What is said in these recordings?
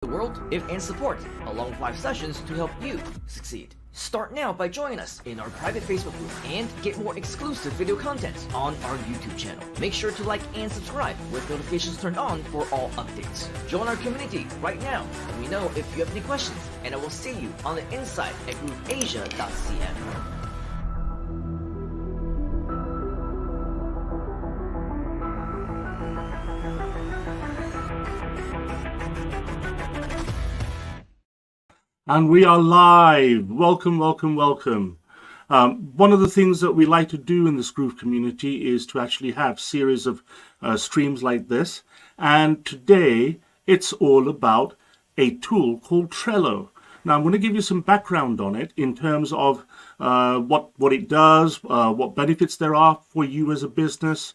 the world and support, along with live sessions to help you succeed. Start now by joining us in our private Facebook group and get more exclusive video content on our YouTube channel. Make sure to like and subscribe with notifications turned on for all updates. Join our community right now. Let me know if you have any questions, and I will see you on the inside at grooveasia.cm. And we are live. Welcome, welcome, welcome. One of the things that we like to do in this Groove community is to actually have series of streams like this. And today it's all about a tool called Trello. Now I'm going to give you some background on it in terms of what it does, what benefits there are for you as a business.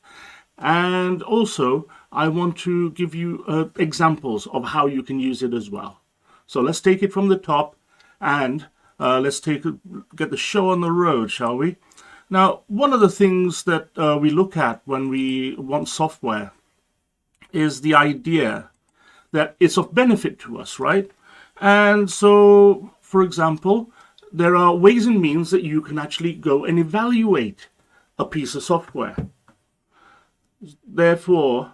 And also I want to give you examples of how you can use it as well. So let's take it from the top and let's get the show on the road, shall we? Now, one of the things that we look at when we want software is the idea that it's of benefit to us, right? And so, for example, there are ways and means that you can actually go and evaluate a piece of software. Therefore,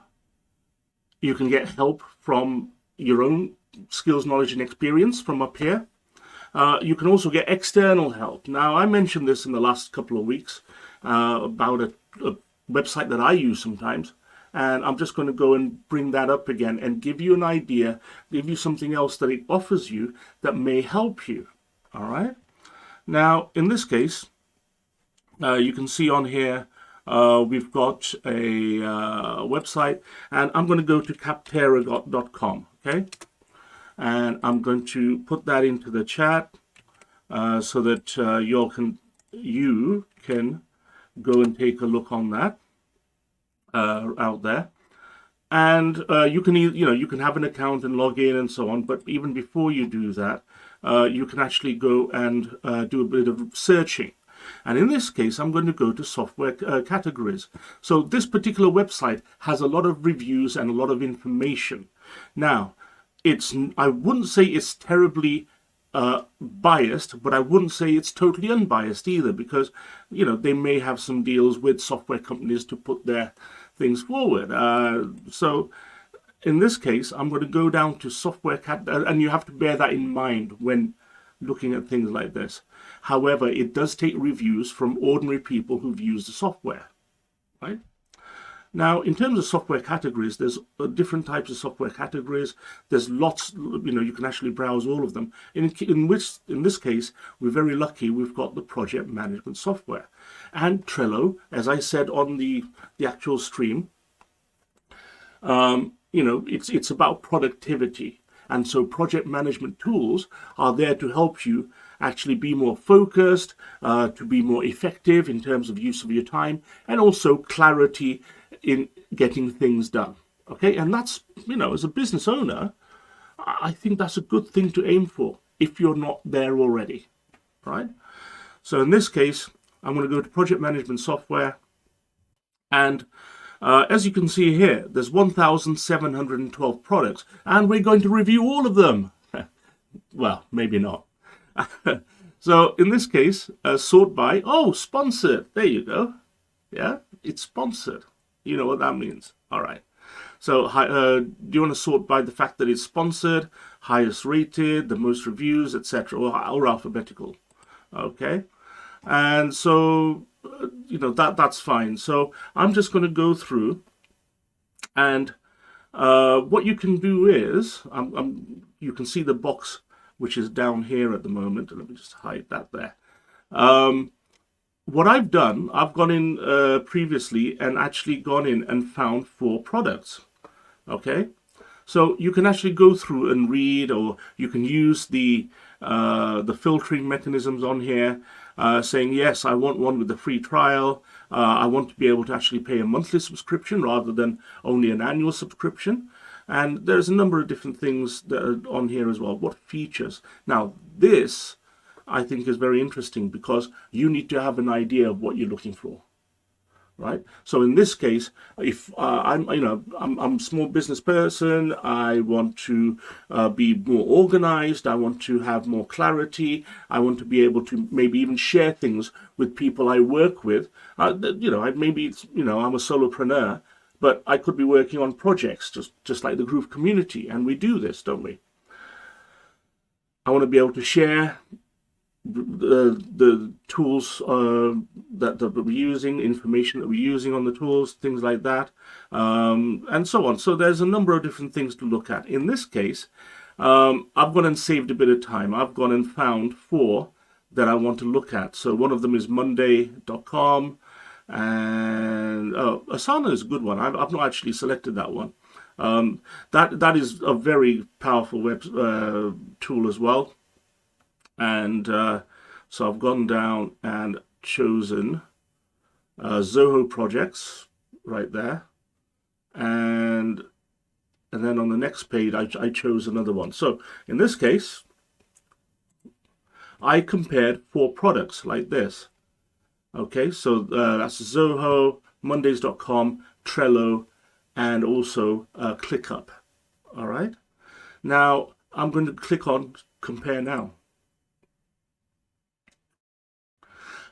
you can get help from your own skills, knowledge, and experience from up here. You can also get external help. Now, I mentioned this in the last couple of weeks about a website that I use sometimes, and I'm just going to go and bring that up again and give you an idea, give you something else that it offers you that may help you. All right. Now, in this case, you can see on here we've got a website, and I'm going to go to capterra.com. Okay. And I'm going to put that into the chat so that you can go and take a look on that out there. And you can have an account and log in and so on. But even before you do that, you can actually go and do a bit of searching. And in this case, I'm going to go to software categories. So this particular website has a lot of reviews and a lot of information. Now, I wouldn't say it's terribly biased, but I wouldn't say it's totally unbiased either, because they may have some deals with software companies to put their things forward. So in this case, I'm going to go down to software and you have to bear that in mind when looking at things like this. However, it does take reviews from ordinary people who've used the software, right? Now, in terms of software categories, there's different types of software categories. There's lots, you can actually browse all of them. In this case, we're very lucky we've got the project management software. And Trello, as I said on the actual stream, it's about productivity. And so project management tools are there to help you actually be more focused, to be more effective in terms of use of your time, and also clarity in getting things done. Okay, and that's, as a business owner, I think that's a good thing to aim for if you're not there already, right? So in this case, I'm going to go to project management software, and as you can see here, there's 1,712 products, and we're going to review all of them. Well, maybe not. So in this case, sort by, sponsored. There you go. Yeah, it's sponsored. You know what that means. All right. So do you want to sort by the fact that it's sponsored, highest rated, the most reviews, etc., or alphabetical? Okay. And so, that's fine. So I'm just going to go through, and what you can do is, you can see the box which is down here at the moment. Let me just hide that there. What I've done, I've gone in previously and actually gone in and found 4 products. Okay, so you can actually go through and read, or you can use the filtering mechanisms on here, saying yes, I want one with a free trial. I want to be able to actually pay a monthly subscription rather than only an annual subscription. And there's a number of different things that are on here as well. What features? Now, this I think is very interesting because you need to have an idea of what you're looking for, right? So in this case, if I'm a small business person, I want to be more organized, I want to have more clarity, I want to be able to maybe even share things with people I work with. Maybe I'm a solopreneur, but I could be working on projects just like the Groove community, and we do this, don't we? I want to be able to share the tools that we're using, information that we're using on the tools, things like that, and so on. So there's a number of different things to look at. In this case, I've gone and saved a bit of time. I've gone and found 4 that I want to look at. So one of them is Monday.com, and Asana is a good one. I've not actually selected that one. That is a very powerful web tool as well. And so I've gone down and chosen Zoho projects right there, and then on the next page I chose another one. So in this case, I compared 4 products like this. Okay, so that's Zoho, Mondays.com, Trello, and also ClickUp. All right. Now I'm going to click on Compare Now.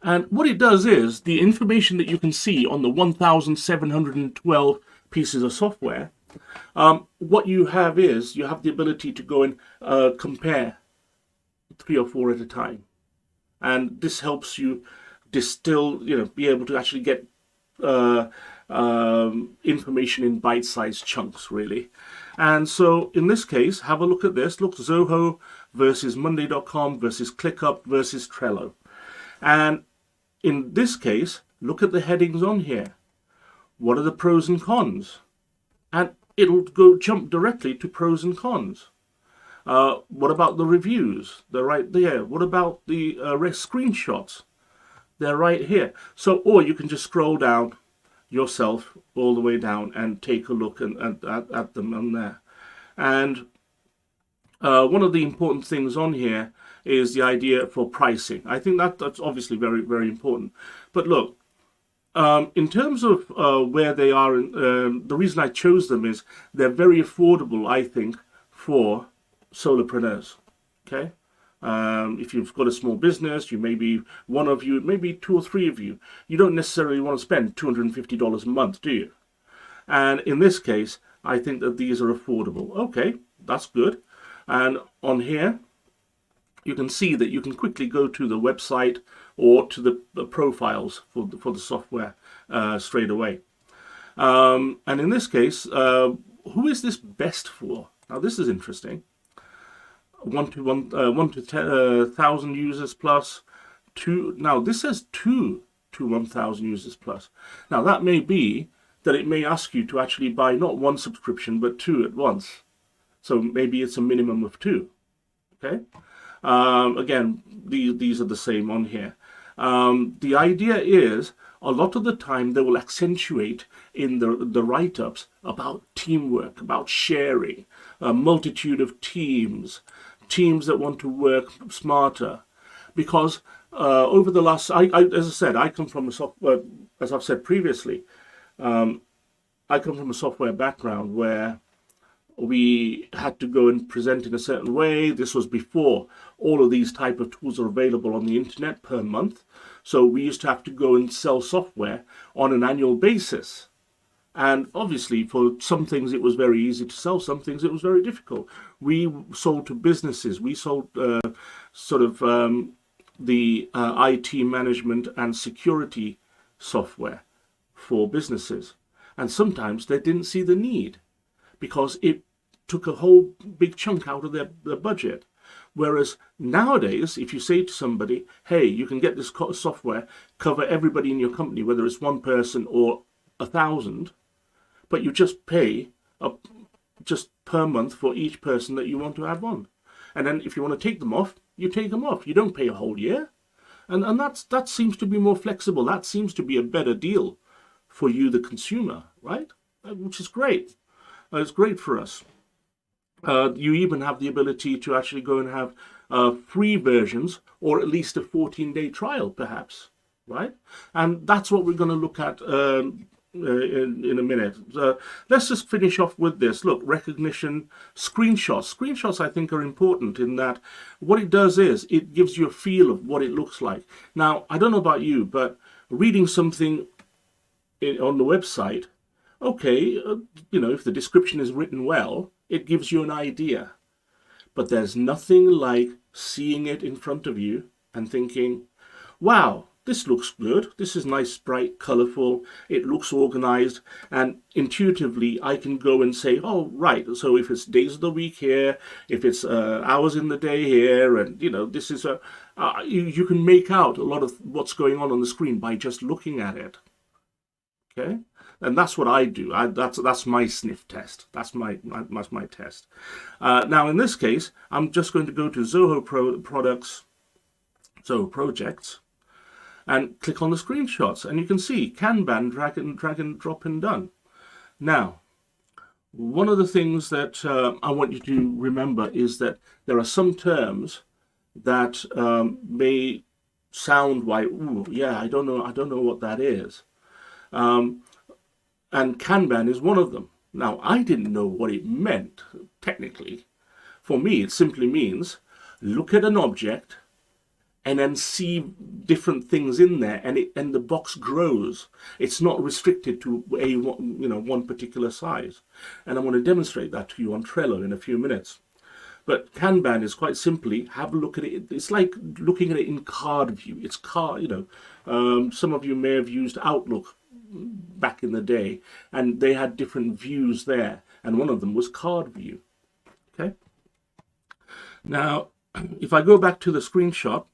And what it does is the information that you can see on the 1,712 pieces of software, what you have is you have the ability to go and compare 3 or 4 at a time. And this helps you distill, be able to actually get information in bite-sized chunks, really. And so in this case, have a look at this. Look, Zoho versus Monday.com versus ClickUp versus Trello. And in this case, look at the headings on here. What are the pros and cons? And it'll jump directly to pros and cons. What about the reviews? They're right there. What about the screenshots? They're right here. So, or you can just scroll down yourself all the way down and take a look at them on there. And one of the important things on here is the idea for pricing. I think that's obviously very, very important. But look, in terms of where they are, the reason I chose them is they're very affordable, I think, for solopreneurs. Okay, if you've got a small business, you may be one of you, maybe 2 or 3 of you. You don't necessarily want to spend $250 a month, do you? And in this case, I think that these are affordable. Okay, that's good. And on here, you can see that you can quickly go to the website or to the profiles for the software straight away. And in this case, who is this best for? Now this is interesting. 1 to 1,000 users plus. 2. Now this says 2 to 1,000 users plus. Now that may be that it may ask you to actually buy not 1 subscription but 2 at once. So maybe it's a minimum of 2. Okay. Again, these are the same on here. The idea is a lot of the time they will accentuate in the write-ups about teamwork, about sharing, a multitude of teams that want to work smarter. Because over the last, as I said, I come from a software, as I've said previously, I come from a software background where we had to go and present in a certain way. This was before all of these type of tools are available on the internet per month. So we used to have to go and sell software on an annual basis. And obviously for some things it was very easy to sell, some things it was very difficult. We sold to businesses, we sold the IT management and security software for businesses. And sometimes they didn't see the need because it took a whole big chunk out of their budget. Whereas nowadays, if you say to somebody, hey, you can get this software, cover everybody in your company, whether it's 1 person or 1,000, but you just pay just per month for each person that you want to have on. And then if you want to take them off, you take them off. You don't pay a whole year. And that seems to be more flexible. That seems to be a better deal for you, the consumer, right? Which is great. It's great for us. You even have the ability to actually go and have free versions, or at least a 14-day trial, perhaps, right? And that's what we're going to look at in a minute. Let's just finish off with this. Look, recognition, screenshots. Screenshots, I think, are important in that what it does is it gives you a feel of what it looks like. Now, I don't know about you, but reading something on the website, okay, if the description is written well, it gives you an idea. But there's nothing like seeing it in front of you and thinking, wow, this looks good. This is nice, bright, colorful. It looks organized. And intuitively, I can go and say, oh, right. So if it's days of the week here, if it's hours in the day here, and, this is you can make out a lot of what's going on the screen by just looking at it. Okay. And that's what I do. That's my sniff test. That's my test. Now, in this case, I'm just going to go to Zoho Projects, and click on the screenshots, and you can see Kanban, drag and drop and done. Now, one of the things that I want you to remember is that there are some terms that may sound like, ooh, yeah, I don't know what that is. And Kanban is one of them. Now, I didn't know what it meant, technically. For me, it simply means look at an object and then see different things in there, and the box grows. It's not restricted to one particular size. And I'm going to demonstrate that to you on Trello in a few minutes. But Kanban is quite simply, have a look at it. It's like looking at it in card view. It's some of you may have used Outlook back in the day, and they had different views there, and one of them was card view. Okay. Now, if I go back to the screenshot,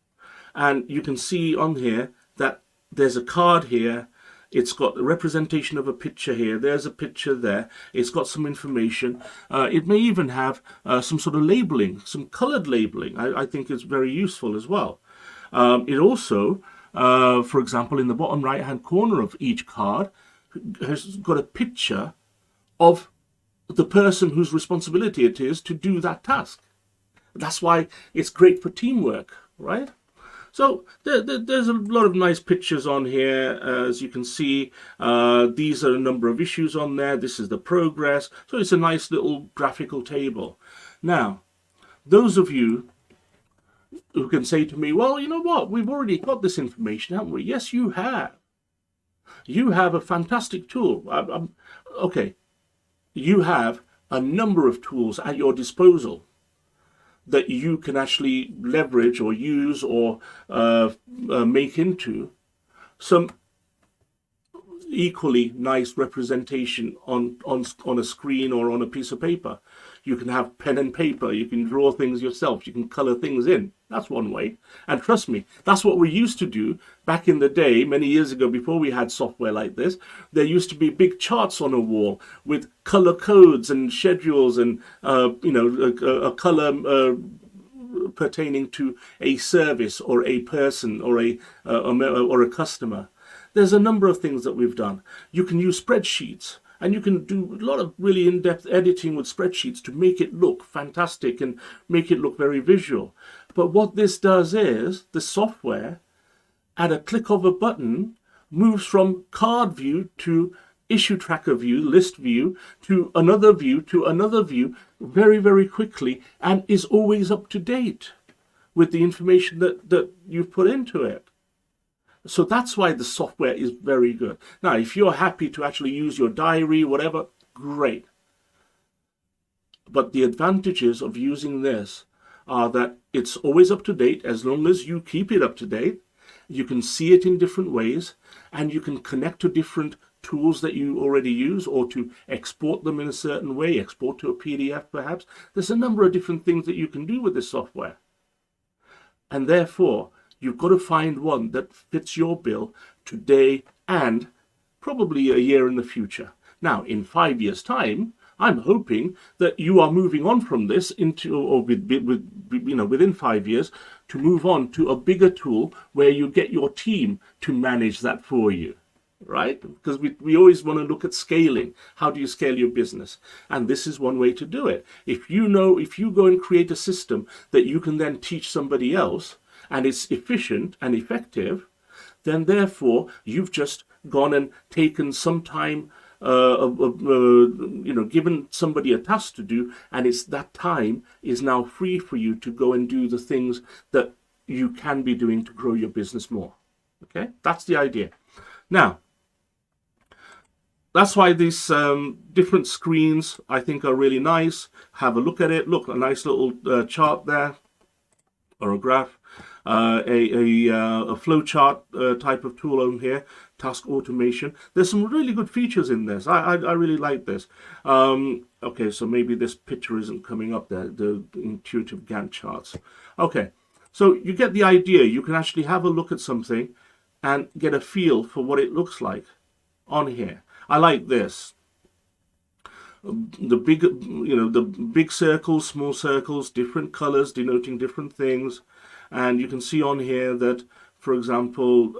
and you can see on here that there's a card here. It's got a representation of a picture here. There's a picture there. It's got some information. It may even have some sort of labeling, some colored labeling. I think it's very useful as well. It also, for example, in the bottom right-hand corner of each card, has got a picture of the person whose responsibility it is to do that task. That's why it's great for teamwork, right? So there's a lot of nice pictures on here, as you can see. These are a number of issues on there. This is the progress. So it's a nice little graphical table. Now, those of you who can say to me, well, you know what? We've already got this information, haven't we? Yes, you have. You have a fantastic tool. Okay, you have a number of tools at your disposal that you can actually leverage or use or make into some equally nice representation on a screen or on a piece of paper. You can have pen and paper. You can draw things yourself. You can color things in. That's one way. And trust me, that's what we used to do back in the day, many years ago, before we had software like this. There used to be big charts on a wall with color codes and schedules and, a color pertaining to a service or a person or a customer. There's a number of things that we've done. You can use spreadsheets. And you can do a lot of really in-depth editing with spreadsheets to make it look fantastic and make it look very visual. But what this does is, the software, at a click of a button, moves from card view to issue tracker view, list view, to another view very, very quickly, and is always up to date with the information that you've put into it. So that's why the software is very good. Now, if you're happy to actually use your diary, whatever, great. But the advantages of using this are that it's always up to date as long as you keep it up to date. You can see it in different ways, and you can connect to different tools that you already use, or to export them in a certain way, export to a PDF perhaps. There's a number of different things that you can do with this software. And therefore, you've got to find one that fits your bill today and probably a year in the future. Now, in 5 years' time, I'm hoping that you are moving on from this into, or within 5 years, to move on to a bigger tool where you get your team to manage that for you, right? Because we always want to look at scaling. How do you scale your business? And this is one way to do it. If you go and create a system that you can then teach somebody else, and it's efficient and effective, then therefore you've just gone and taken some time, given somebody a task to do, and it's that time is now free for you to go and do the things that you can be doing to grow your business more. Okay, that's the idea. Now, that's why these different screens I think are really nice. Have a look at it. Look, a nice little chart there, or a graph, a flow chart type of tool on here, task automation. There's some really good features in this. I really like this. Okay, so maybe this picture isn't coming up there, the intuitive Gantt charts. Okay, so you get the idea. You can actually have a look at something and get a feel for what it looks like on here. I like this. The big circles, small circles, different colors denoting different things. And you can see on here that, for example,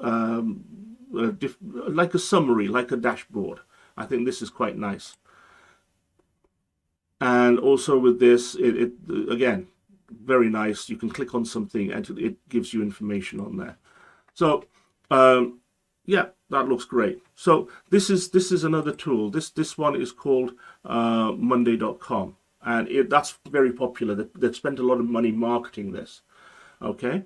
like a summary, like a dashboard. I think this is quite nice. And also with this, it again, very nice. You can click on something and it gives you information on there. So, yeah, that looks great. So this is another tool. This one is called Monday.com, and that's very popular. They've spent a lot of money marketing this. Okay,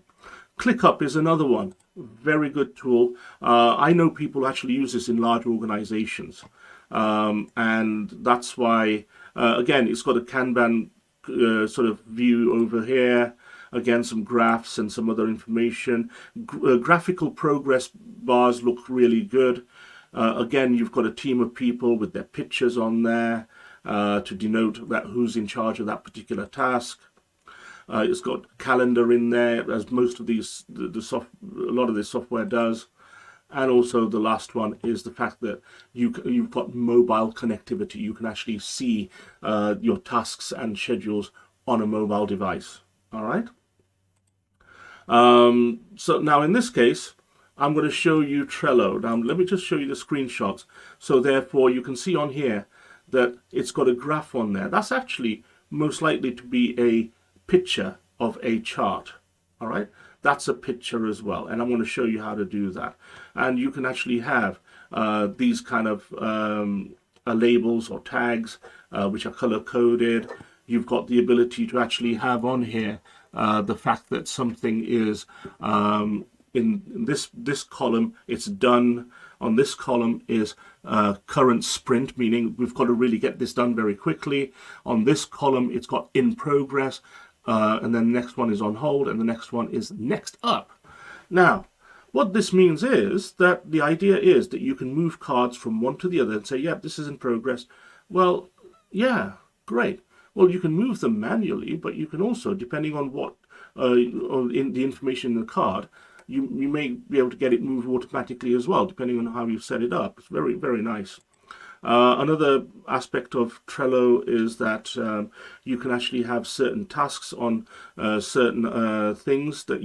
ClickUp is another one. Very good tool. I know people actually use this in large organizations, and that's why again it's got a Kanban sort of view over here. Again, some graphs and some other information. Graphical progress bars look really good. Again, you've got a team of people with their pictures on there to denote that who's in charge of that particular task. It's got calendar in there, as most of these, a lot of this software does. And also the last one is the fact that you've got mobile connectivity. You can actually see your tasks and schedules on a mobile device. All right. So now in this case, I'm going to show you Trello. Now let me just show you the screenshots. So therefore you can see on here that it's got a graph on there. That's actually most likely to be a picture of a chart. All right. That's a picture as well. And I'm going to show you how to do that. And you can actually have these kind of labels or tags which are color coded. You've got the ability to actually have on here the fact that something is in this column, it's done. On this column is current sprint, meaning we've got to really get this done very quickly. On this column, it's got in progress, and then the next one is on hold, and the next one is next up. Now, what this means is that the idea is that you can move cards from one to the other and say, yeah, this is in progress. Well, yeah, great. Well, you can move them manually, but you can also, depending on what in the information in the card, you may be able to get it moved automatically as well, depending on how you've set it up. It's very, very nice. Another aspect of Trello is that you can actually have certain tasks on certain things that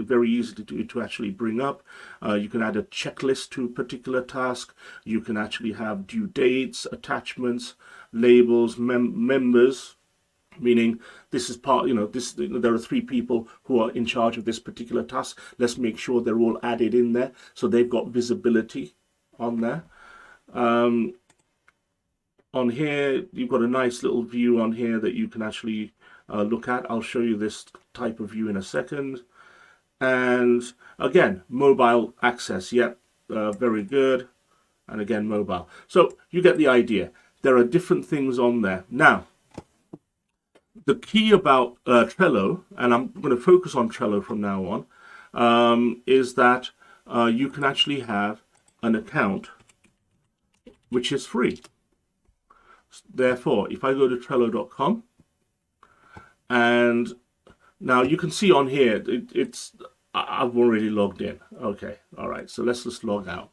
very easy to actually bring up. You can add a checklist to a particular task. You can actually have due dates, attachments, labels, members, meaning this is part, there are 3 people who are in charge of this particular task. Let's make sure they're all added in there so they've got visibility on there. On here, you've got a nice little view on here that you can actually look at. I'll show you this type of view in a second. And again, mobile access. Yep, very good. And again, mobile. So you get the idea. There are different things on there. Now, the key about Trello, and I'm going to focus on Trello from now on, is that you can actually have an account which is free. Therefore, if I go to Trello.com, and now you can see on here, I've already logged in. Okay, all right, so let's just log out.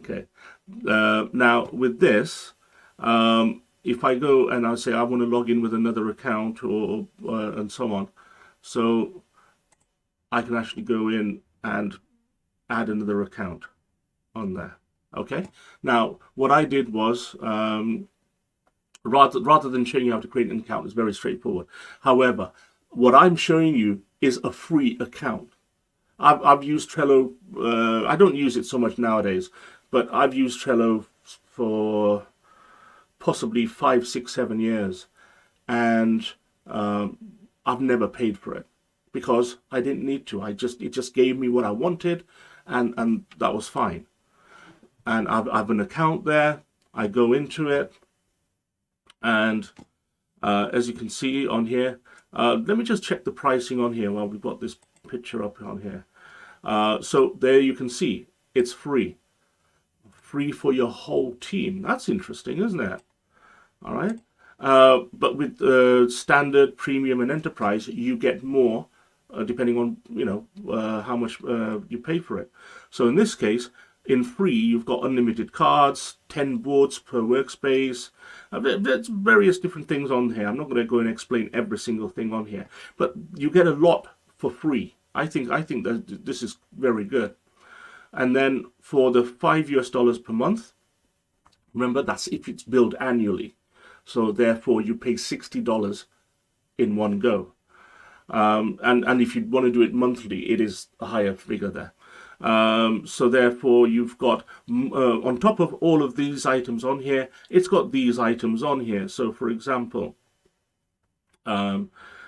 Okay, now with this, if I go and I say I want to log in with another account or and so on, so I can actually go in and add another account on there. Okay, now what I did was rather than showing you how to create an account, it's very straightforward. However, what I'm showing you is a free account. I've used Trello. I don't use it so much nowadays, but I've used Trello for possibly 5, 6, 7 years, and I've never paid for it because I didn't need to. It just gave me what I wanted, and that was fine. And I've an account there. I go into it, and as you can see on here, let me just check the pricing on here while we've got this picture up on here. So there you can see it's free for your whole team. That's interesting, isn't it? All right. But with standard, premium, and enterprise, you get more depending on how much you pay for it. So in this case, in free, you've got unlimited cards, 10 boards per workspace. There's various different things on here. I'm not going to go and explain every single thing on here, but you get a lot for free. I think that this is very good. And then for the $5 per month, remember that's if it's billed annually. So therefore you pay $60 in one go. And if you want to do it monthly, it is a higher figure there. So therefore you've got, on top of all of these items on here, it's got these items on here. So for example,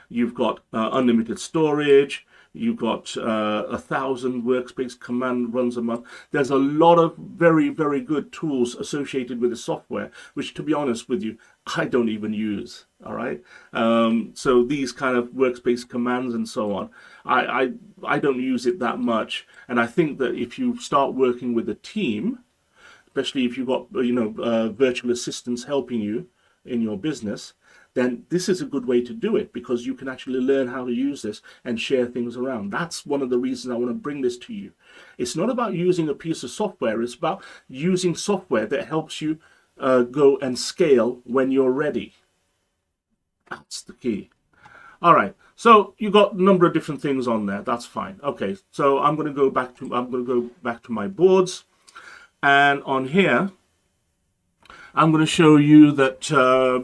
you've got unlimited storage, you've got 1,000 workspace command runs a month. There's a lot of very, very good tools associated with the software, which, to be honest with you, I don't even use. All right. So these kind of workspace commands and so on, I don't use it that much. And I think that if you start working with a team, especially if you've got virtual assistants helping you in your business, then this is a good way to do it because you can actually learn how to use this and share things around. That's one of the reasons I want to bring this to you. It's not about using a piece of software. It's about using software that helps you go and scale when you're ready. That's the key. All right. So you got a number of different things on there. That's fine. Okay. So I'm going to go back to my boards, and on here, I'm going to show you that.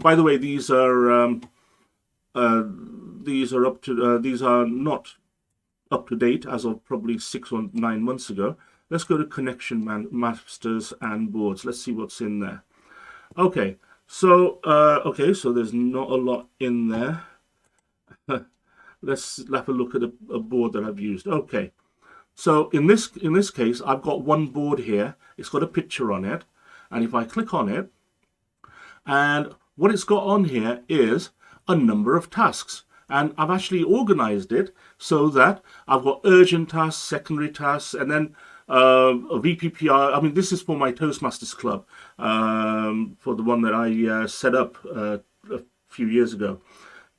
By the way, these are not up to date as of probably 6 or 9 months ago. Let's go to connection masters and boards. Let's see what's in there. Okay, so so there's not a lot in there. Let's have a look at a board that I've used. Okay, so in this case, I've got one board here. It's got a picture on it, and if I click on it, and what it's got on here is a number of tasks. And I've actually organized it so that I've got urgent tasks, secondary tasks, and then a VPPR. I mean, this is for my Toastmasters club, for the one that I set up a few years ago.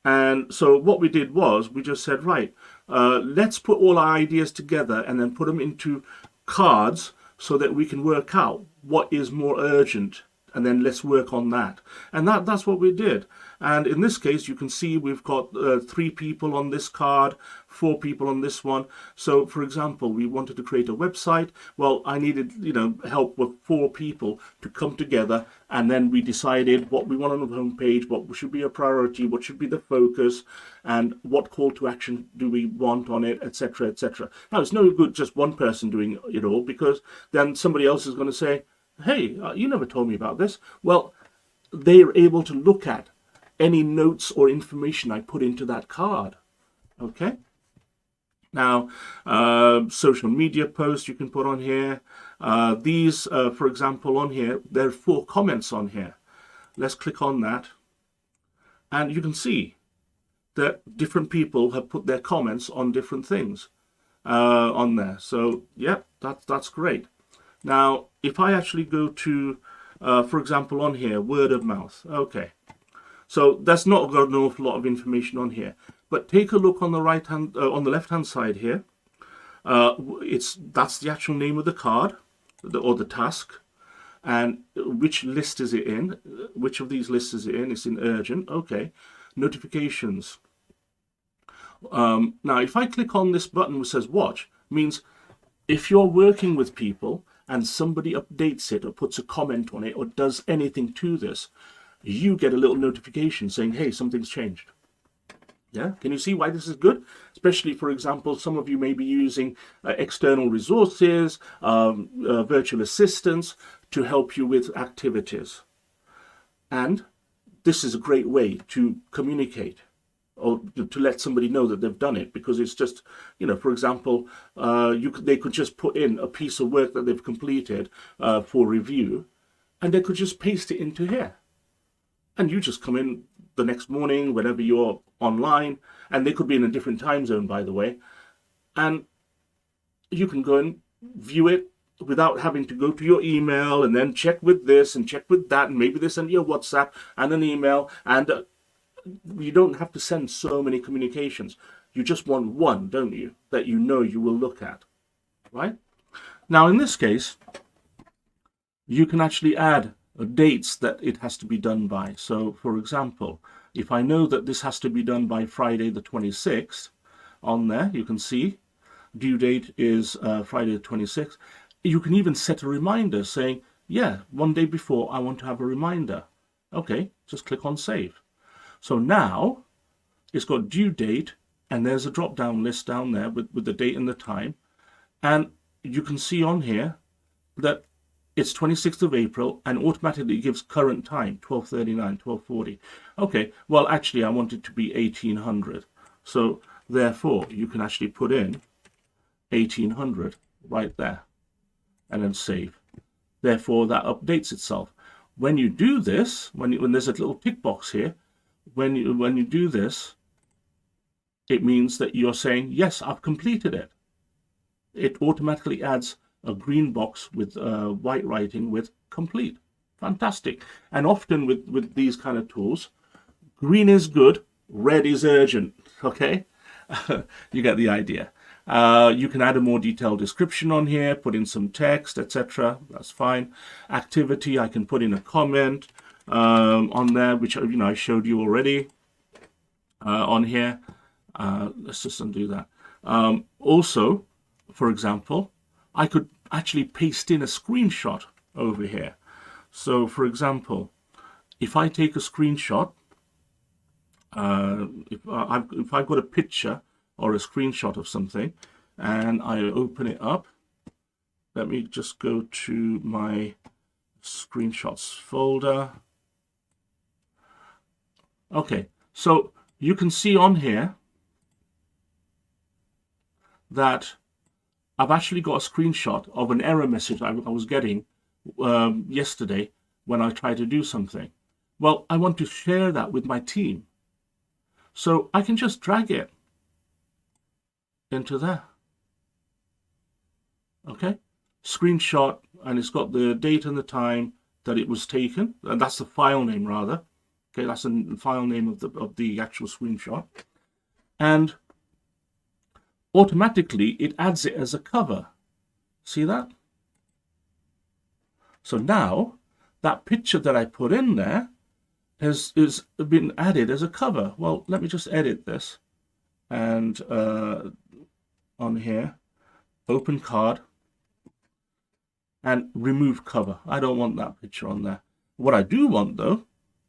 And so what we did was we just said, right, let's put all our ideas together and then put them into cards so that we can work out what is more urgent, and then let's work on that. And that's what we did. And in this case, you can see we've got 3 people on this card, 4 people on this one. So for example, we wanted to create a website. Well, I needed help with 4 people to come together, and then we decided what we want on the homepage, what should be a priority, what should be the focus, and what call to action do we want on it, etc., etc. Now, it's no good just one person doing it all, because then somebody else is going to say, hey, you never told me about this. Well, they're able to look at any notes or information I put into that card. Okay. Now, social media posts you can put on here. These, for example, on here, there are 4 comments on here. Let's click on that. And you can see that different people have put their comments on different things on there. So, yeah, that's great. Now, if I actually go to, for example, on here, word of mouth. Okay. So that's not got an awful lot of information on here. But take a look on the on the left-hand side here. That's the actual name of the card, or the task, and which list is it in? Which of these lists is it in? It's in urgent. Okay. Notifications. Now, if I click on this button which says watch, means if you're working with people and somebody updates it or puts a comment on it or does anything to this, you get a little notification saying, hey, something's changed. Yeah, can you see why this is good? Especially, for example, some of you may be using external resources, virtual assistants to help you with activities. And this is a great way to communicate or to let somebody know that they've done it, because it's just, for example, they could just put in a piece of work that they've completed for review, and they could just paste it into here. And you just come in the next morning, whenever you're online, and they could be in a different time zone, by the way, and you can go and view it without having to go to your email and then check with this and check with that, and maybe they send you a WhatsApp and an email, and you don't have to send so many communications. You just want one, don't you, that you know you will look at, right? Now, in this case, you can actually add dates that it has to be done by. So, for example, if I know that this has to be done by Friday the 26th, on there, you can see due date is Friday the 26th. You can even set a reminder saying, yeah, one day before I want to have a reminder. Okay, just click on save. So now it's got due date, and there's a drop-down list down there with the date and the time. And you can see on here that it's 26th of April, and automatically gives current time, 12:39, 12:40. Okay, well, actually, I want it to be 1800. So therefore, you can actually put in 1800 right there, and then save. Therefore, that updates itself. When you do this, when there's a little tick box here, when you do this, it means that you're saying, yes, I've completed it. It automatically adds a green box with white writing with complete. Fantastic. And often with these kind of tools, green is good, red is urgent. Okay? You get the idea. You can add a more detailed description on here, put in some text, etc. That's fine. Activity, I can put in a comment on there, which I showed you already on here. Let's just undo that. Also, for example, I could actually paste in a screenshot over here. So, for example, if I take a screenshot, if I've got a picture or a screenshot of something, and I open it up, let me just go to my screenshots folder. Okay, so you can see on here that I've actually got a screenshot of an error message I was getting yesterday when I tried to do something. Well, I want to share that with my team. So I can just drag it into there. Okay, screenshot, and it's got the date and the time that it was taken. And that's the file name, rather. Okay, that's the file name of the actual screenshot. And automatically it adds it as a cover. See that? So now that picture that I put in there has been added as a cover. Well, let me just edit this, and on here, open card and remove cover. I don't want that picture on there. What I do want, though,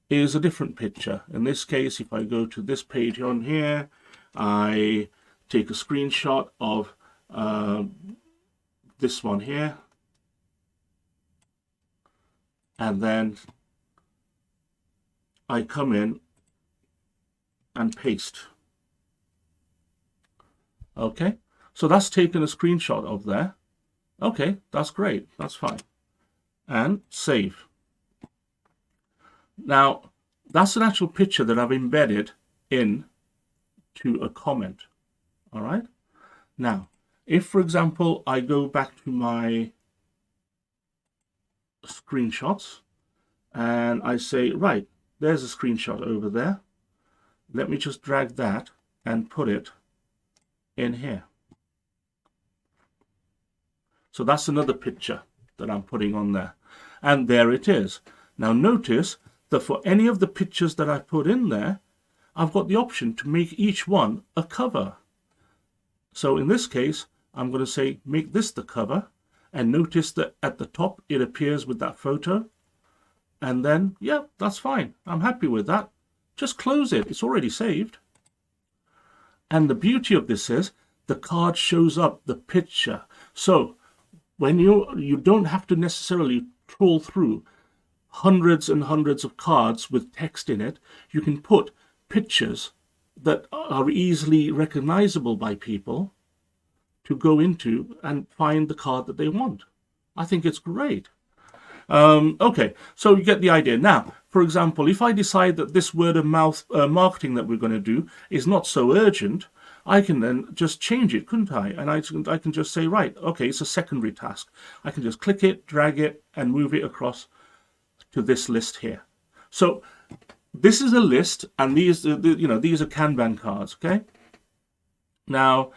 is a different picture. In this case, if I go to this page on here, I take a screenshot of this one here, and then I come in and paste. Okay, so that's taken a screenshot of there. Okay, that's great, that's fine. And save. Now, that's an actual picture that I've embedded in to a comment. All right. Now, if, for example, I go back to my screenshots and I say, right, there's a screenshot over there. Let me just drag that and put it in here. So that's another picture that I'm putting on there. And there it is. Now notice that for any of the pictures that I put in there, I've got the option to make each one a cover. So in this case, I'm going to say, make this the cover. And notice that at the top, it appears with that photo. And then, yeah, that's fine. I'm happy with that. Just close it. It's already saved. And the beauty of this is the card shows up the picture. So when you don't have to necessarily trawl through hundreds and hundreds of cards with text in it. You can put pictures that are easily recognizable by people to go into and find the card that they want. I think it's great. Okay, so you get the idea. Now, for example, if I decide that this word of mouth marketing that we're going to do is not so urgent, I can then just change it, couldn't I? And I can just say, right, okay, it's a secondary task. I can just click it, drag it, and move it across to this list here. So this is a list, and these are Kanban cards, okay? Now,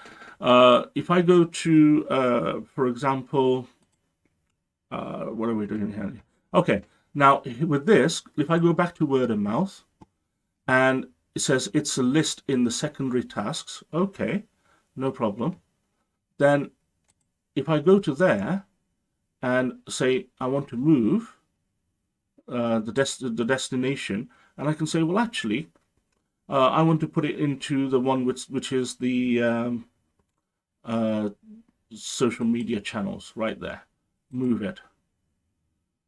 if I go to, for example, what are we doing here? Okay, now with this, if I go back to word of mouth, and it says it's a list in the secondary tasks, okay, no problem. Then if I go to there and say I want to move the destination, and I can say, well, actually, I want to put it into the one which is the social media channels right there. Move it.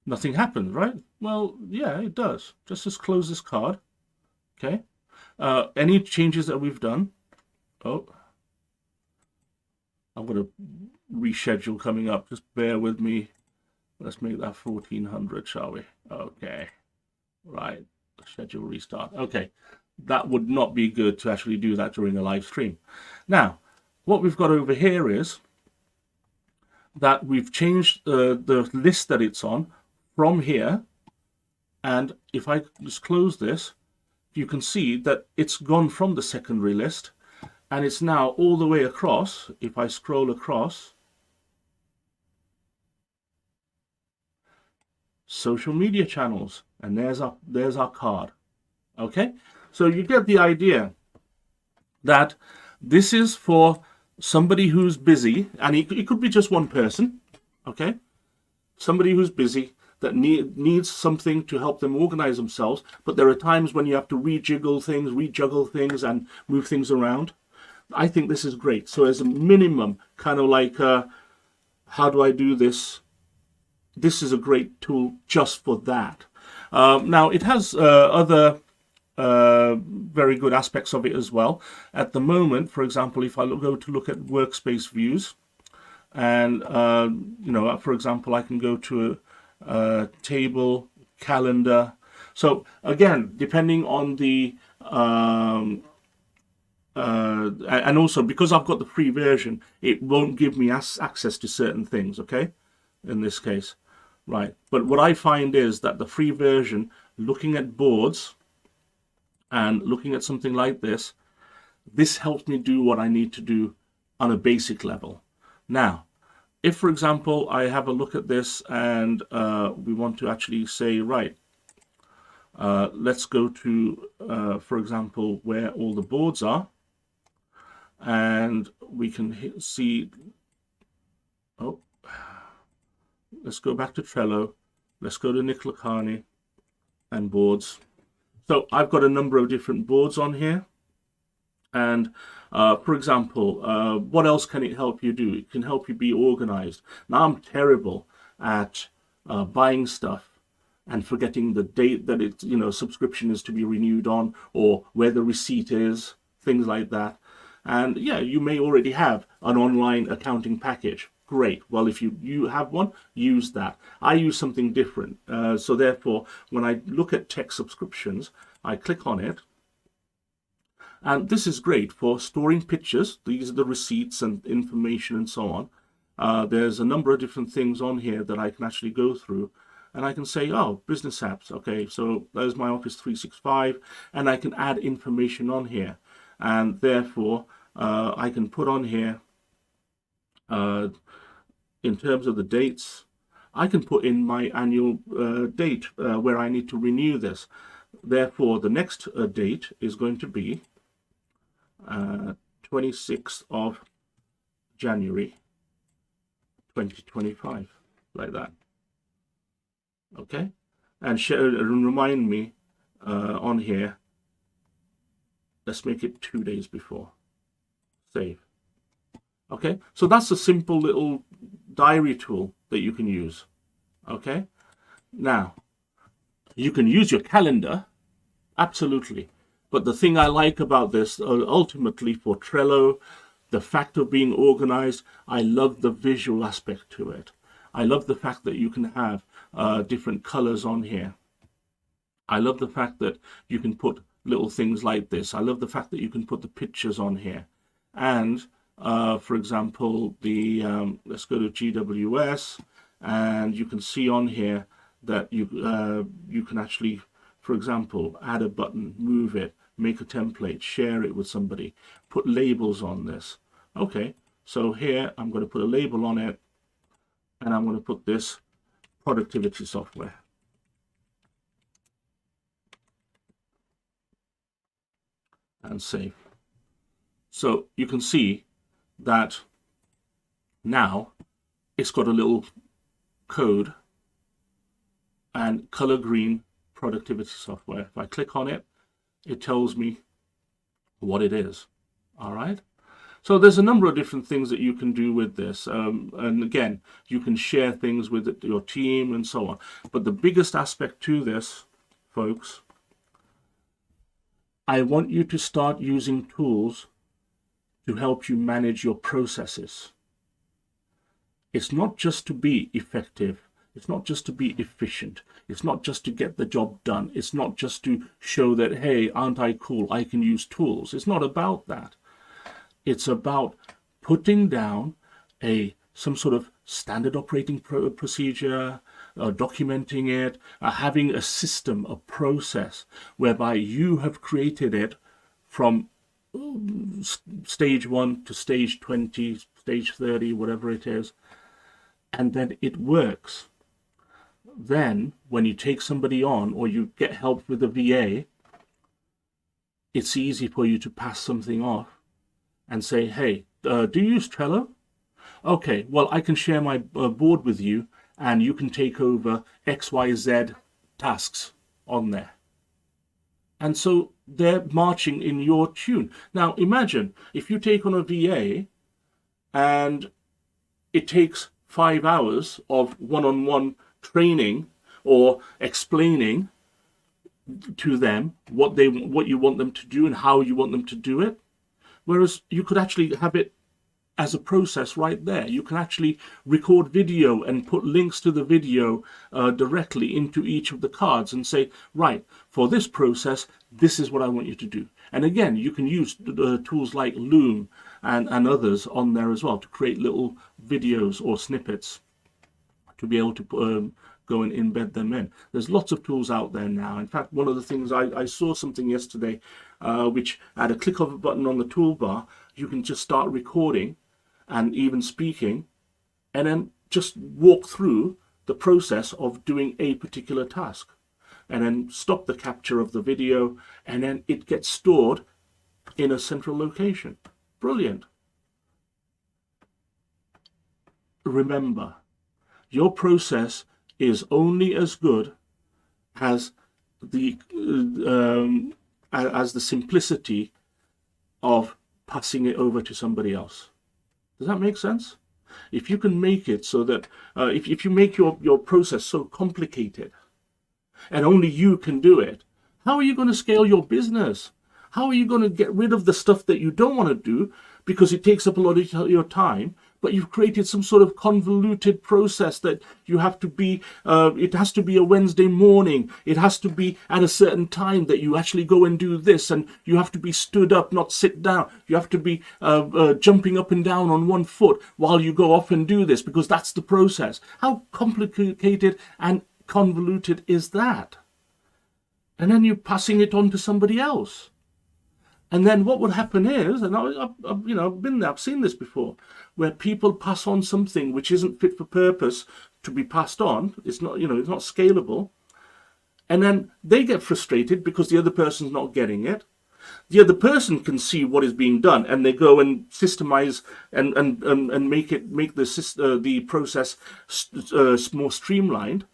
Nothing happens, right? Well, yeah, it does. Just close this card. Okay. Any changes that we've done? Oh, I've got a reschedule coming up. Just bear with me. Let's make that 1400, shall we? Okay. Right. Schedule restart. Okay. That would not be good to actually do that during a live stream. Now, what we've got over here is that we've changed the list that it's on from here. And if I just close this, you can see that it's gone from the secondary list and it's now all the way across. If I scroll across, social media channels, and there's our card. Okay, so you get the idea that this is for somebody who's busy, and it could be just one person. Okay, somebody who's busy that needs something to help them organize themselves, but there are times when you have to rejuggle things and move things around. I think this is great. So as a minimum, kind of like how do I do this? This is a great tool just for that. Now, it has other very good aspects of it as well. At the moment, for example, if I go to look at workspace views, and for example, I can go to a table, calendar. So again, depending on the and also because I've got the free version, it won't give me access to certain things. Okay, in this case. Right, but what I find is that the free version, looking at boards and looking at something like this helps me do what I need to do on a basic level. Now, if, for example, I have a look at this and we want to actually say, right, let's go to, for example, where all the boards are, and we can see, oh, let's go back to Trello. Let's go to Nicola Carney and boards. So I've got a number of different boards on here. And for example, what else can it help you do? It can help you be organized. Now, I'm terrible at buying stuff and forgetting the date that it's, subscription is to be renewed on, or where the receipt is, things like that. And yeah, you may already have an online accounting package. Great. Well, if you have one, use that. I use something different. So therefore, when I look at tech subscriptions, I click on it. And this is great for storing pictures. These are the receipts and information and so on. There's a number of different things on here that I can actually go through. And I can say, oh, business apps. Okay, so there's my Office 365. And I can add information on here. And therefore, I can put on here, in terms of the dates, I can put in my annual date where I need to renew this. Therefore, the next date is going to be 26th of January 2025, like that. Okay, and remind me on here, let's make it 2 days before. save. Okay, so that's a simple little diary tool that you can use. Okay, now you can use your calendar, absolutely. But the thing I like about this, ultimately for Trello, the fact of being organized, I love the visual aspect to it. I love the fact that you can have different colors on here. I love the fact that you can put little things like this. I love the fact that you can put the pictures on here. And for example, let's go to GWS, and you can see on here that you can actually, for example, add a button, move it, make a template, share it with somebody, put labels on this. Okay, so here I'm going to put a label on it, and I'm going to put this productivity software. And save. So you can see that now it's got a little code and color green productivity software. If I click on it, it tells me what it is. All right. So there's a number of different things that you can do with this. And again, you can share things with your team and so on. But the biggest aspect to this, folks, I want you to start using tools to help you manage your processes. It's not just to be effective. It's not just to be efficient. It's not just to get the job done. It's not just to show that, hey, aren't I cool? I can use tools. It's not about that. It's about putting down some sort of standard operating procedure, documenting it, having a system, a process whereby you have created it from stage 1 to stage 20, stage 30, whatever it is, and then it works. Then when you take somebody on or you get help with a VA, it's easy for you to pass something off and say, hey, do you use Trello? Okay, well, I can share my board with you and you can take over XYZ tasks on there. And so they're marching in your tune. Now, imagine if you take on a VA and it takes 5 hours of one-on-one training or explaining to them what you want them to do and how you want them to do it. Whereas you could actually have it as a process right there. You can actually record video and put links to the video directly into each of the cards and say, right, for this process, this is what I want you to do. And again, you can use tools like Loom and others on there as well to create little videos or snippets to be able to go and embed them in. There's lots of tools out there now. In fact, one of the things I saw something yesterday, which at a click of a button on the toolbar, you can just start recording and even speaking, and then just walk through the process of doing a particular task, and then stop the capture of the video, and then it gets stored in a central location. Brilliant. Remember, your process is only as good as the simplicity of passing it over to somebody else. Does that make sense? If you can make it so that if you make your process so complicated and only you can do it, how are you going to scale your business? How are you going to get rid of the stuff that you don't want to do because it takes up a lot of your time, but you've created some sort of convoluted process that you have to be, it has to be a Wednesday morning, it has to be at a certain time that you actually go and do this, and you have to be stood up, not sit down. You have to be jumping up and down on one foot while you go off and do this, because that's the process. How complicated and convoluted is that? And then you're passing it on to somebody else. And then what would happen is, and I've been there, I've seen this before, where people pass on something which isn't fit for purpose to be passed on. It's not, it's not scalable. And then they get frustrated because the other person's not getting it. The other person can see what is being done, and they go and systemize and make the process more streamlined.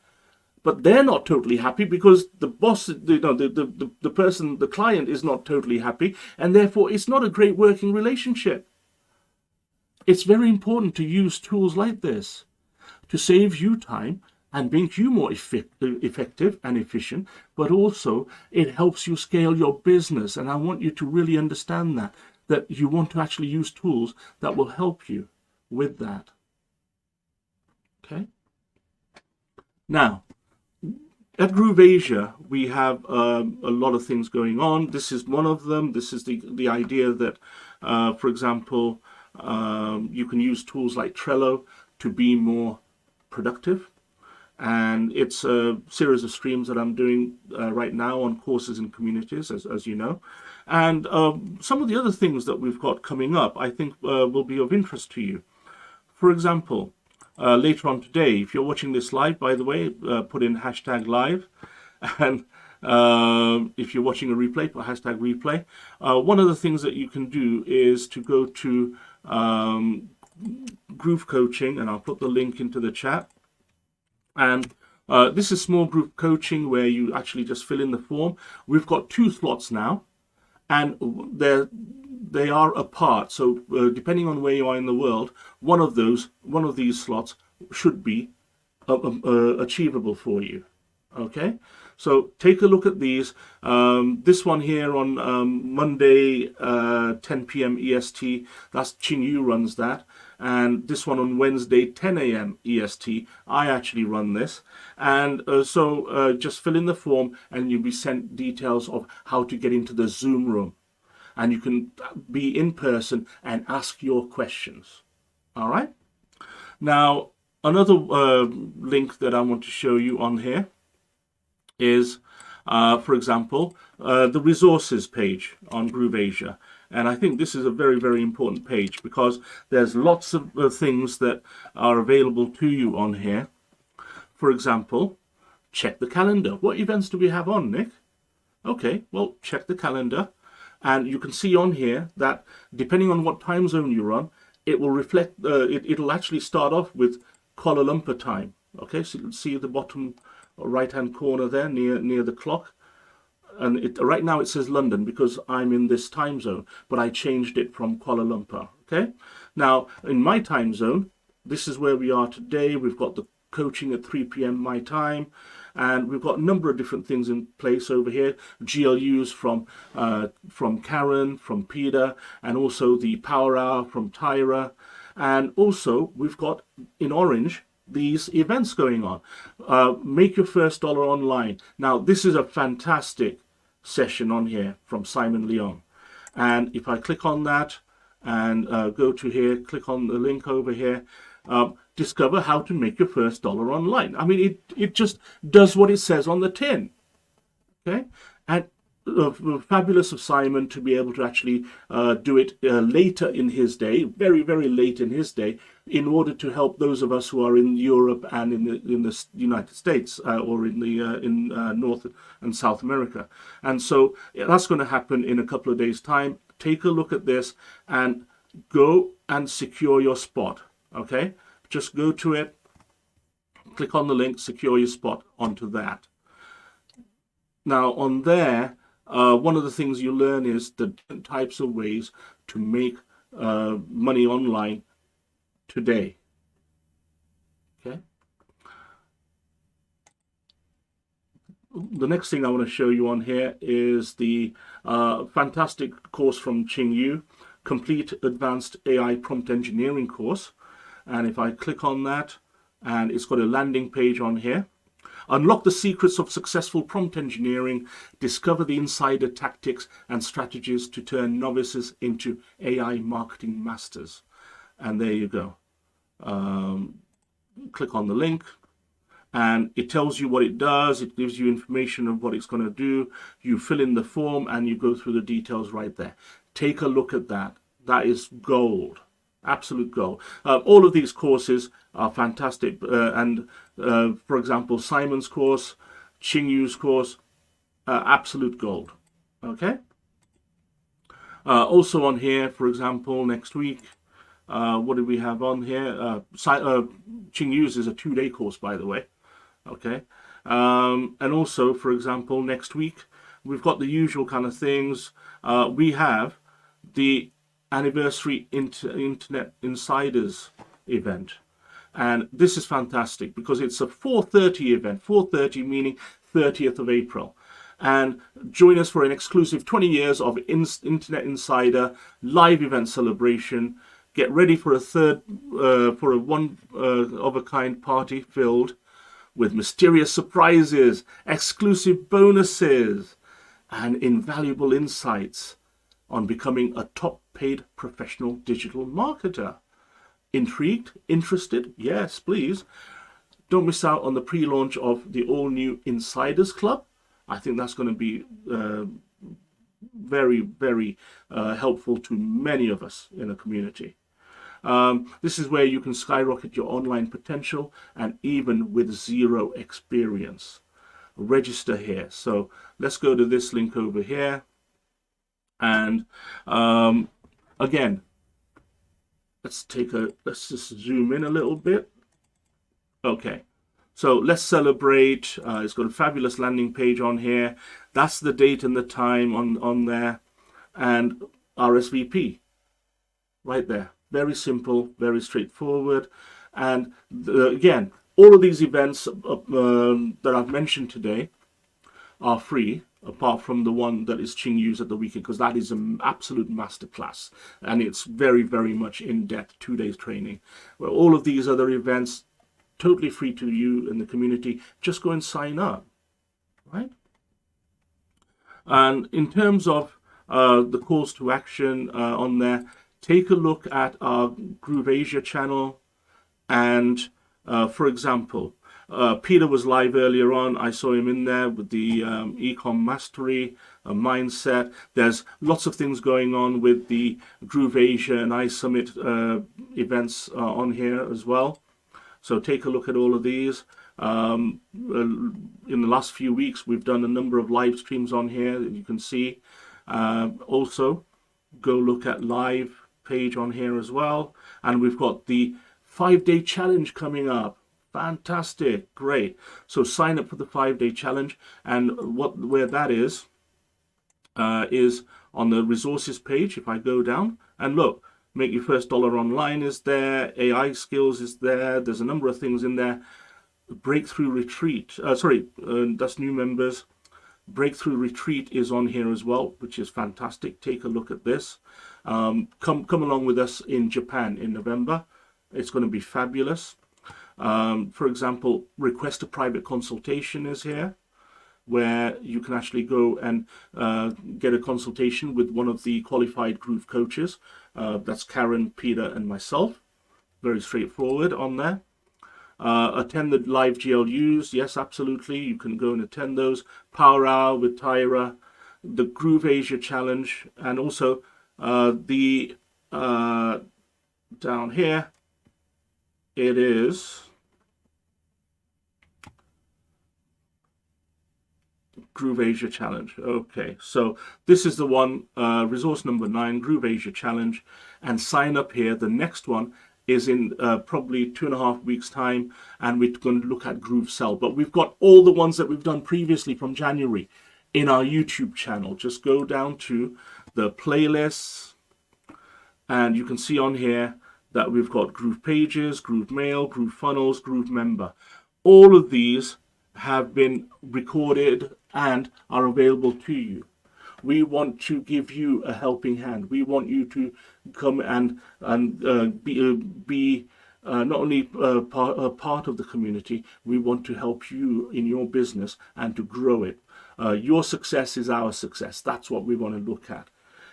But they're not totally happy because the boss, the person, the client is not totally happy, and therefore it's not a great working relationship. it's very important to use tools like this to save you time and make you more effective and efficient, but also it helps you scale your business. And I want you to really understand that you want to actually use tools that will help you with that. Okay. Now, at Groove Asia, we have a lot of things going on. This is one of them. This is the idea that, for example, you can use tools like Trello to be more productive. And it's a series of streams that I'm doing right now on courses and communities, as you know. And some of the other things that we've got coming up, I think will be of interest to you. For example, later on today, if you're watching this live, by the way, put in #live. And if you're watching a replay, put #replay. One of the things that you can do is to go to Groove Coaching, and I'll put the link into the chat. And this is small group coaching where you actually just fill in the form. We've got 2 slots now, and they are apart. So depending on where you are in the world, one of these slots should be achievable for you. Okay, so take a look at these. This one here on Monday, 10 p.m. EST, that's Ching Yu runs that. And this one on Wednesday, 10 a.m. EST, I actually run this. And so just fill in the form and you'll be sent details of how to get into the Zoom room. And you can be in person and ask your questions. All right? Now, another link that I want to show you on here is, for example, the resources page on Groove Asia. And I think this is a very, very important page because there's lots of things that are available to you on here. For example, check the calendar. What events do we have on, Nick? Okay, well, check the calendar. And you can see on here that depending on what time zone you're on, it will reflect, it'll actually start off with Kuala Lumpur time. Okay, so you can see the bottom right-hand corner there near the clock. And right now it says London because I'm in this time zone, but I changed it from Kuala Lumpur. Okay, now in my time zone, this is where we are today. We've got the coaching at 3 p.m. my time, and we've got a number of different things in place over here. GLUs from Karen, from Peter, and also the Power Hour from Tyra, and also we've got in orange these events going on. Make your first dollar online. Now, this is a fantastic session on here from Simon Leon. And if I click on that and go to here, click on the link over here, discover how to make your first dollar online. I mean, it just does what it says on the tin. Okay? And fabulous of Simon to be able to actually do it later in his day, very, very late in his day, in order to help those of us who are in Europe and in the United States or in North and South America. And so that's going to happen in a couple of days' time. Take a look at this and go and secure your spot. Okay, just go to it, click on the link, secure your spot onto that. Now on there, one of the things you learn is the different types of ways to make money online today. Okay. The next thing I want to show you on here is the fantastic course from Ching Yu, Complete Advanced AI Prompt Engineering course. And if I click on that, and it's got a landing page on here. Unlock the secrets of successful prompt engineering, discover the insider tactics and strategies to turn novices into AI marketing masters. And there you go. Click on the link and it tells you what it does. It gives you information of what it's going to do. You fill in the form and you go through the details right there. Take a look at that. That is gold. Absolute gold. All of these courses are fantastic. For example, Simon's course, Ching Yu's course, absolute gold. Okay. Also on here, for example, next week, what do we have on here? Ching Yu's is a 2-day course, by the way. Okay. And also, for example, next week, we've got the usual kind of things. We have the anniversary Internet Insiders event. And this is fantastic because it's a 4:30 event, 4:30 meaning 30th of April. And join us for an exclusive 20 years of Internet Insider live event celebration. Get ready for a one of a kind party filled with mysterious surprises, exclusive bonuses, and invaluable insights on becoming a top paid professional digital marketer. Intrigued? Interested? Yes, please. Don't miss out on the pre-launch of the all-new Insiders Club. I think that's going to be very, very helpful to many of us in the community. This is where you can skyrocket your online potential, and even with zero experience. Register here. So let's go to this link over here. And again, let's just zoom in a little bit. Okay. So let's celebrate. It's got a fabulous landing page on here. That's the date and the time on there. And RSVP right there. Very simple, very straightforward. And again, all of these events that I've mentioned today are free, apart from the one that is Ching Yu's at the weekend, because that is an absolute masterclass. And it's very, very much in-depth 2 days training. Where all of these other events, totally free to you in the community. Just go and sign up, right? And in terms of the calls to action on there, take a look at our Groove Asia channel. And for example, Peter was live earlier on. I saw him in there with the Ecom Mastery mindset. There's lots of things going on with the Groove Asia and iSummit events on here as well. So take a look at all of these. In the last few weeks, we've done a number of live streams on here that you can see. Also, go look at live page on here as well. And we've got the 5-day challenge coming up. Fantastic, great. So sign up for the 5-day challenge. And where that is on the resources page. If I go down and look, make your first dollar online is there, AI skills is there, there's a number of things in there. Breakthrough retreat, that's new members. Breakthrough retreat is on here as well, which is fantastic. Take a look at this. Come along with us in Japan in November. It's going to be fabulous. For example, request a private consultation is here, where you can actually go and get a consultation with one of the qualified Groove coaches. That's Karen, Peter, and myself. Very straightforward on there. Attend the live GLUs. Yes, absolutely. You can go and attend those. Power Hour with Tyra, the Groove Asia Challenge, and also the down here, it is Groove Asia Challenge. Okay, so this is the one, resource number 9, Groove Asia Challenge, and sign up here. The next one is in probably 2.5 weeks time, and we're going to look at Groove Cell. But we've got all the ones that we've done previously from January in our YouTube channel. Just go down to the playlists, and you can see on here that we've got Groove Pages, Groove Mail, Groove Funnels, Groove Member. All of these have been recorded and are available to you. We want to give you a helping hand. We want you to come and be not only part of the community, we want to help you in your business and to grow it. Your success is our success. That's what we want to look at.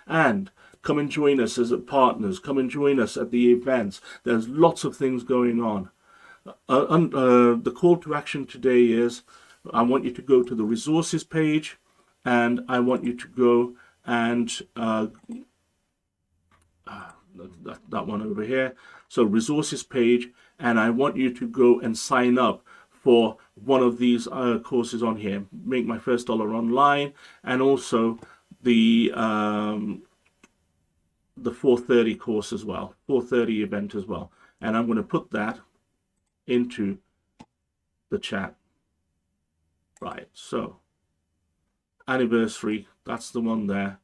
And come and join us as partners. Come and join us at the events. There's lots of things going on. The call to action today is, I want you to go to the resources page, and I want you to go and that one over here. So resources page, and I want you to go and sign up for one of these courses on here. Make my first dollar online, and also the 4:30 course as well, 4:30 event as well. And I'm going to put that into the chat. Right, so anniversary, that's the one there.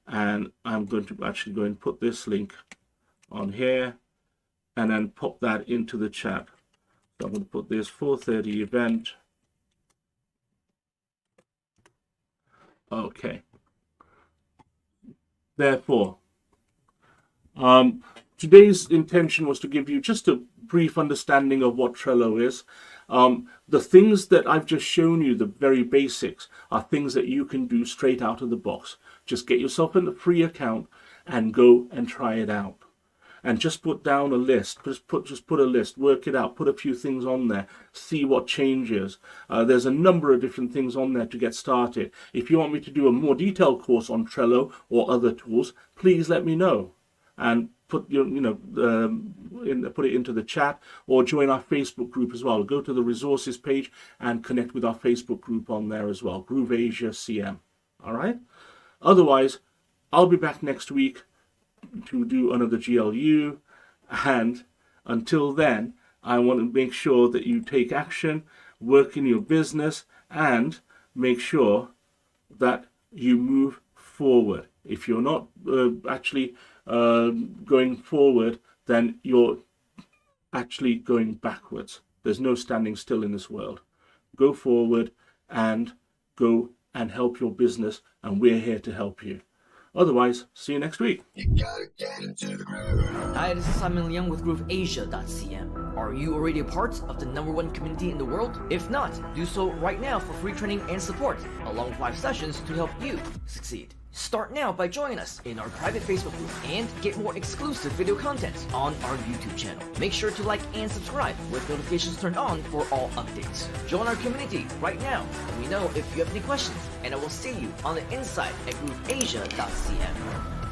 and I'm going to actually go and put this link on here and then pop that into the chat. So I'm going to put this 4:30 event. Okay. Therefore, today's intention was to give you just a brief understanding of what Trello is. The things that I've just shown you, the very basics, are things that you can do straight out of the box. Just get yourself in a free account and go and try it out. And just put down a list, just put a list, work it out, put a few things on there, see what changes. There's a number of different things on there to get started. If you want me to do a more detailed course on Trello or other tools, please let me know. And put your, put it into the chat, or join our Facebook group as well. Go to the resources page and connect with our Facebook group on there as well, Groove Asia CM. All right. Otherwise, I'll be back next week to do another GLU, and until then, I want to make sure that you take action, work in your business, and make sure that you move forward. If you're not actually going forward, then you're actually going backwards. There's no standing still in this world. Go forward and go and help your business, and we're here to help you. Otherwise, see you next week. Hi, this is Simon Liang with GrooveAsia.cm. Are you already a part of the #1 community in the world? If not, do so right now for free training and support, along with 5 sessions to help you succeed. Start now by joining us in our private Facebook group and get more exclusive video content on our YouTube channel. Make sure to like and subscribe with notifications turned on for all updates. Join our community right now. Let me know if you have any questions, and I will see you on the inside at GrooveAsia.cm.